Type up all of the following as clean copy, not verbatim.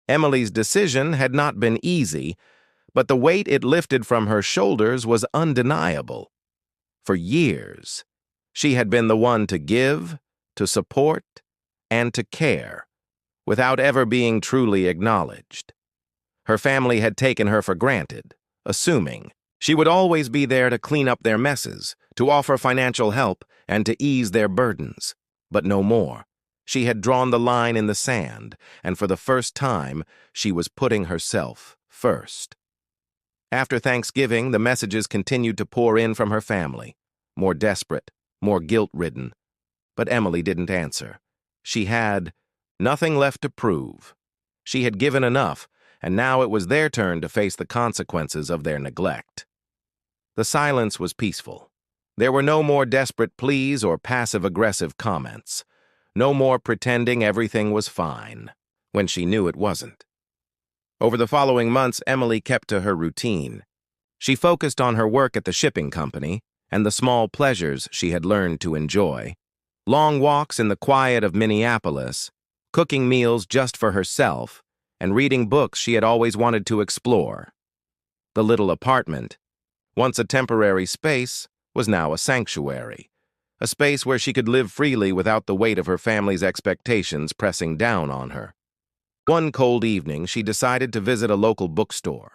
Emily's decision had not been easy, but the weight it lifted from her shoulders was undeniable. For years, she had been the one to give, to support, and to care, without ever being truly acknowledged. Her family had taken her for granted, assuming she would always be there to clean up their messes, to offer financial help, and to ease their burdens. But no more. She had drawn the line in the sand, and for the first time, she was putting herself first. After Thanksgiving, the messages continued to pour in from her family, more desperate, more guilt-ridden. But Emily didn't answer. She had nothing left to prove. She had given enough, and now it was their turn to face the consequences of their neglect. The silence was peaceful. There were no more desperate pleas or passive-aggressive comments. No more pretending everything was fine, when she knew it wasn't. Over the following months, Emily kept to her routine. She focused on her work at the shipping company and the small pleasures she had learned to enjoy. Long walks in the quiet of Minneapolis, cooking meals just for herself, and reading books she had always wanted to explore. The little apartment, once a temporary space, was now a sanctuary, a space where she could live freely without the weight of her family's expectations pressing down on her. One cold evening, she decided to visit a local bookstore.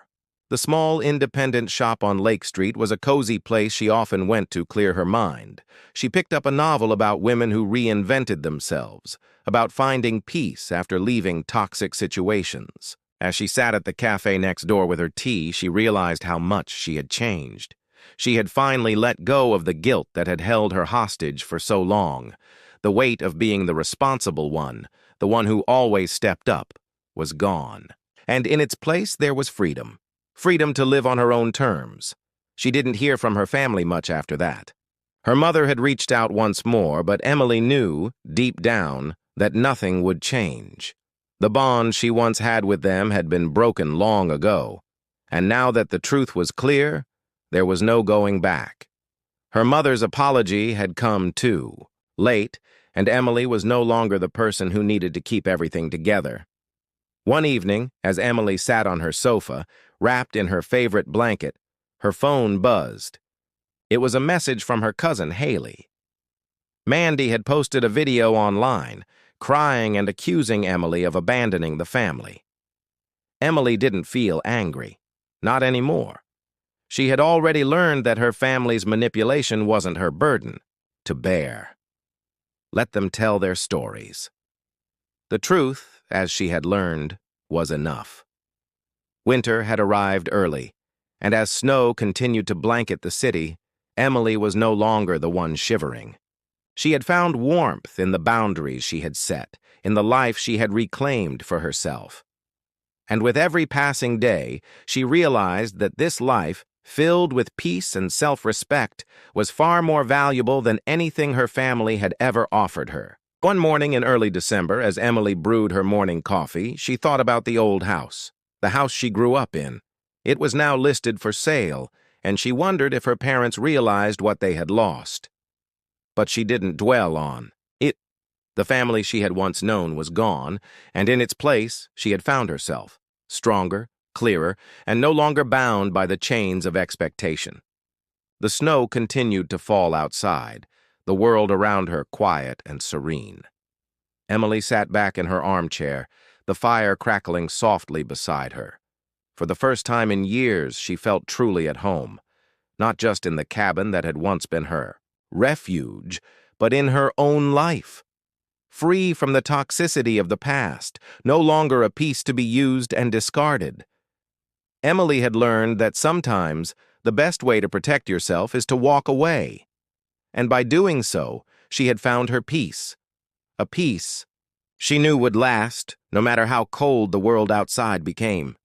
The small independent shop on Lake Street was a cozy place she often went to clear her mind. She picked up a novel about women who reinvented themselves, about finding peace after leaving toxic situations. As she sat at the cafe next door with her tea, she realized how much she had changed. She had finally let go of the guilt that had held her hostage for so long. The weight of being the responsible one, the one who always stepped up, was gone. And in its place there was freedom. Freedom to live on her own terms. She didn't hear from her family much after that. Her mother had reached out once more, but Emily knew, deep down, that nothing would change. The bond she once had with them had been broken long ago, and now that the truth was clear, there was no going back. Her mother's apology had come too, late, and Emily was no longer the person who needed to keep everything together. One evening, as Emily sat on her sofa, wrapped in her favorite blanket, her phone buzzed. It was a message from her cousin, Haley. Mandy had posted a video online, crying and accusing Emily of abandoning the family. Emily didn't feel angry. Not anymore. She had already learned that her family's manipulation wasn't her burden to bear. Let them tell their stories. The truth, as she had learned, was enough. Winter had arrived early, and as snow continued to blanket the city, Emily was no longer the one shivering. She had found warmth in the boundaries she had set, in the life she had reclaimed for herself. And with every passing day, she realized that this life, filled with peace and self-respect, was far more valuable than anything her family had ever offered her. One morning in early December, as Emily brewed her morning coffee, she thought about the old house, the house she grew up in. It was now listed for sale, and she wondered if her parents realized what they had lost. But she didn't dwell on it. The family she had once known was gone, and in its place she had found herself, stronger, clearer, and no longer bound by the chains of expectation. The snow continued to fall outside, the world around her quiet and serene. Emily sat back in her armchair, the fire crackling softly beside her. For the first time in years, she felt truly at home, not just in the cabin that had once been her refuge, but in her own life. Free from the toxicity of the past, no longer a piece to be used and discarded. Emily had learned that sometimes the best way to protect yourself is to walk away. And by doing so, she had found her peace. A peace she knew would last, no matter how cold the world outside became.